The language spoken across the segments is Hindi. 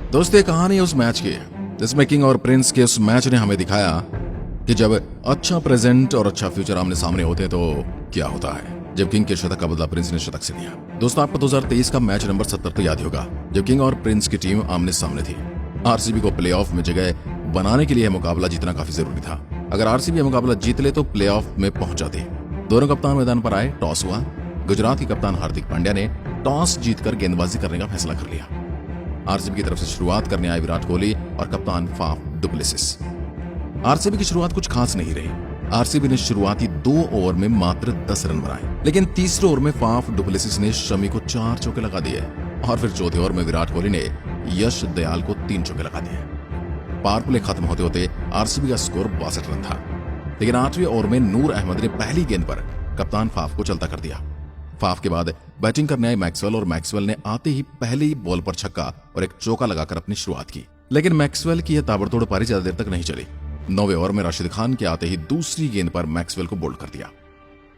दोस्तों, ये कहानी है उस मैच की जिसमें किंग और प्रिंस के उस मैच ने हमें दिखाया कि जब अच्छा प्रेजेंट और अच्छा फ्यूचर आमने सामने होते हैं तो क्या होता है। जब किंग के शतक का बदला प्रिंस ने शतक से लिया। दोस्तों, आपको 2023 का मैच नंबर 70 तो याद ही होगा, जब किंग और प्रिंस की टीम आमने सामने थी। आरसीबी को प्लेऑफ में जगह बनाने के लिए मुकाबला जीतना काफी जरूरी था। अगर आरसीबी मुकाबला जीत ले तो प्लेऑफ में पहुंच जाती। दोनों कप्तान मैदान पर आए, टॉस हुआ। गुजरात के कप्तान हार्दिक पांड्या ने टॉस जीतकर गेंदबाजी करने का फैसला कर लिया। आरसीबी की तरफ से शुरुआत करने आए विराट कोहली और कप्तान फाफ डुप्लेसिस। आरसीबी की शुरुआत कुछ खास नहीं रही। आरसीबी ने शुरुआती 2 ओवर में मात्र 10 रन बनाए, लेकिन तीसरे ओवर में फाफ डुप्लेसिस ने शमी को 4 चौके लगा दिए और फिर चौथे ओवर में विराट कोहली ने यश दयाल को 3 चौके लगा दिए। पावर प्ले खत्म होते होते आरसीबी का स्कोर 62 रन था, लेकिन 8वें ओवर में नूर अहमद ने पहली गेंद पर कप्तान फाफ को चलता कर दिया। फाफ के बाद बैटिंग करने आए मैक्सवेल और मैक्सवेल ने आते ही पहली बॉल पर छक्का और एक चौका लगाकर अपनी शुरुआत की। लेकिन मैक्सवेल की यह ताबड़तोड़ पारी ज्यादा देर तक नहीं चली। 9वें ओवर में राशिद खान के आते ही दूसरी गेंद पर मैक्सवेल को बोल्ड कर दिया।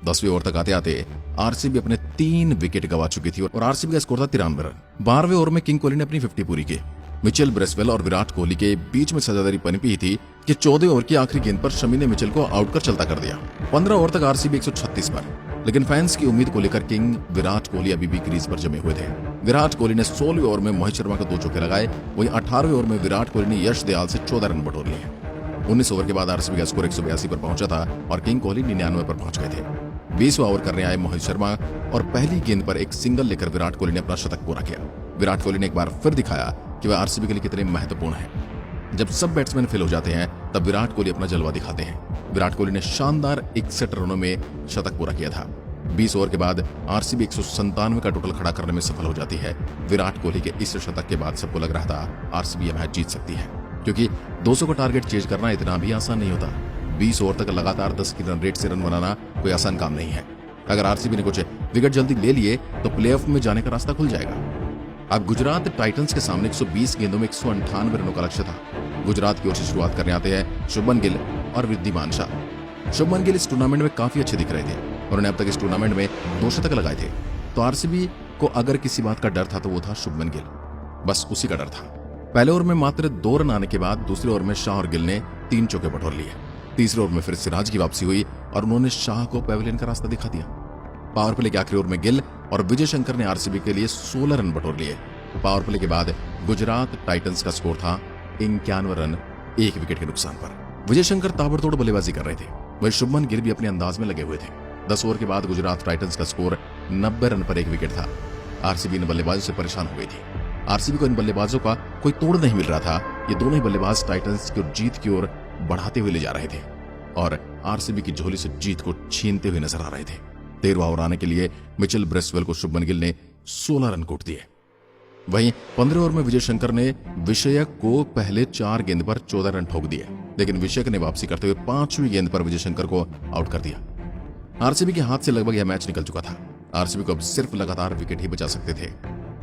10वें ओवर तक आते आते आरसीबी अपने 3 विकेट गंवा चुकी थी और आरसीबी का स्कोर था 93 रन। 12वें ओवर में किंग कोहली ने अपनी 50 पूरी की। मिचेल ब्रेसवेल और विराट कोहली के बीच में सजादारी पनपी थी कि 14वें ओवर की आखिरी गेंद पर शमी ने मिचेल को आउट कर चलता कर दिया। 15 ओवर तक आरसीबी 136 पर, लेकिन फैंस की उम्मीद को लेकर किंग विराट कोहली अभी भी क्रीज पर जमे हुए थे। विराट कोहली ने 16वें ओवर में मोहित शर्मा को 2 चौके लगाए। वहीं 18वें ओवर में विराट कोहली ने यश दयाल से 14 रन बटोर लिए। 19 ओवर के बाद आरसीबी का स्कोर 182 पर पहुंचा था और किंग कोहली 99 पर पहुंच गए थे। 20वां ओवर करने आए मोहित शर्मा और पहली गेंद पर एक सिंगल लेकर विराट कोहली ने अपना शतक पूरा किया। विराट कोहली ने एक बार फिर दिखाया कि वह आरसीबी के लिए कितने महत्वपूर्ण है। जब सब बैट्समैन फेल हो जाते हैं तब विराट कोहली अपना जलवा दिखाते हैं। विराट कोहली ने शानदार 61 रनों में शतक पूरा किया था। 20 ओवर के बाद आरसीबी 197 का टोटल खड़ा करने में सफल हो जाती है। विराट कोहली के इस शतक के बाद सबको लग रहा था आरसीबी यह मैच जीत सकती है, क्योंकि 200 का टारगेट चेज करना इतना भी आसान नहीं होता। 20 ओवर तक लगातार 10 की रन रेट से रन बनाना कोई आसान काम नहीं है। अगर आरसीबी ने कुछ विकेट जल्दी ले लिए तो प्लेऑफ में जाने का रास्ता खुल जाएगा। अब गुजरात टाइटंस के सामने 120 गेंदों में 198 रनों का लक्ष्य था। गुजरात की ओर से शुरुआत करने आते हैं शुभमन गिल और वृद्धिमान शाह। शुभमन गिल इस टूर्नामेंट में काफी अच्छे दिख रहे थे। उन्होंने अब तक इस टूर्नामेंट में 2 शतक लगाए थे, तो आरसीबी को अगर किसी बात का डर था तो वो था शुभमन गिल। बस उसी का डर था। पहले ओवर में मात्र 2 रन आने के बाद दूसरे ओवर में शाह और गिल ने 3 चौके बटोर लिए। तीसरे ओवर में फिर सिराज की वापसी हुई और उन्होंने शाह को पेविलियन का रास्ता दिखा दिया। पावर प्ले के आखिरी ओवर में गिल और विजय शंकर ने आरसीबी के लिए 16 रन बटोर लिए। पावर प्ले के बाद गुजरात टाइटंस का स्कोर था 51 रन 1 विकेट के नुकसान पर। विजय शंकर ताबड़तोड़ बल्लेबाजी कर रहे थे, वही शुभमन गिल भी अपने अंदाज में लगे हुए थे। 10 ओवर के बाद गुजरात टाइटंस का स्कोर 90 रन पर 1 विकेट था। आरसीबी इन बल्लेबाजों से परेशान हो गई थी। आरसीबी को इन बल्लेबाजों का कोई तोड़ नहीं मिल रहा था। ये दोनों ही बल्लेबाज टाइटंस की जीत की ओर बढ़ाते हुए ले जा रहे थे और आरसीबी की झोली से जीत को छीनते हुए नजर आ रहे थे। 13वां ओवर आने के लिए मिचेल ब्रेसवेल को शुभमन गिल ने 16 रन कूट दिए। वहीं 15 ओवर में विजय शंकर ने विषयक को पहले 4 गेंद पर 14 रन ठोक दिए, लेकिन विषयक ने वापसी करते हुए 5वीं गेंद पर विजय शंकर को आउट कर दिया। आरसीबी के हाथ से लगभग यह मैच निकल चुका था। आरसीबी को अब सिर्फ लगातार विकेट ही बचा सकते थे।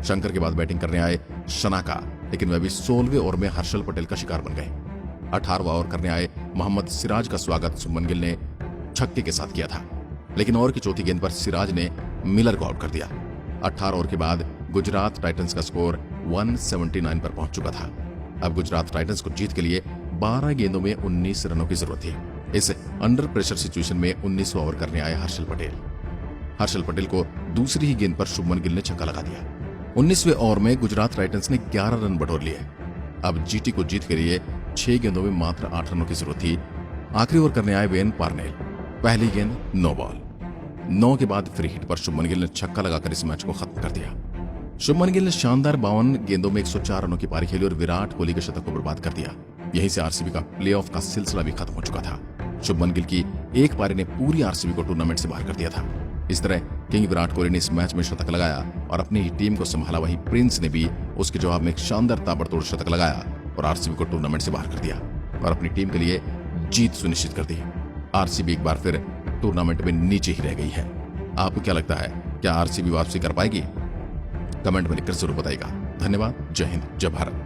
शंकर के बाद बैटिंग करने आए शनाका, लेकिन वह भी 16वें ओवर में हर्षल पटेल का शिकार बन गए। 18वां ओवर करने आए मोहम्मद सिराज का स्वागत शुभमन गिल ने छक्के के साथ किया था, लेकिन ओवर की चौथी गेंद पर सिराज ने मिलर को आउट कर दिया। 18 ओवर के बाद गुजरात टाइटंस का स्कोर 179 पर पहुंच चुका था। अब गुजरात टाइटंस को जीत के लिए 12 गेंदों में 19 रनों की जरूरत थी। इस अंडर प्रेशर सिचुएशन में 19वां ओवर करने आए हर्षल पटेल। हर्षल पटेल को दूसरी ही गेंद पर शुभमन गिल ने छक्का लगा दिया। 19वें ओवर में गुजरात टाइटंस ने 11 रन बटोर लिए। अब जीटी को जीत के लिए 6 गेंदों में मात्र 8 रनों की जरूरत थी। आखिरी ओवर करने आए वेन पार्नेल। पहली गेंद 9 बॉल। 9 के बाद फ्री हिट पर शुभमन गिल ने छक्का लगाकर इस मैच को खत्म कर दिया। शुभमन गिल ने शानदार 52 गेंदों में 104 रनों की पारी खेली और विराट कोहली के शतक को बर्बाद कर दिया। यहीं से आरसीबी का प्लेऑफ का सिलसिला भी खत्म हो चुका था। शुभमन गिल की एक पारी ने पूरी आरसीबी को टूर्नामेंट से बाहर कर दिया था। इस तरह किंग विराट कोहली ने इस मैच में शतक लगाया और अपनी ही टीम को संभाला। वहीं प्रिंस ने भी उसके जवाब में एक शानदार ताबड़तोड़ शतक लगाया और आरसीबी को टूर्नामेंट से बाहर कर दिया और अपनी टीम के लिए जीत सुनिश्चित कर दी। आरसीबी एक बार फिर टूर्नामेंट में नीचे ही रह गई है। आपको क्या लगता है, क्या आरसीबी वापसी कर पाएगी? कमेंट में लिखकर जरूर बताइएगा। धन्यवाद। जय हिंद, जय भारत।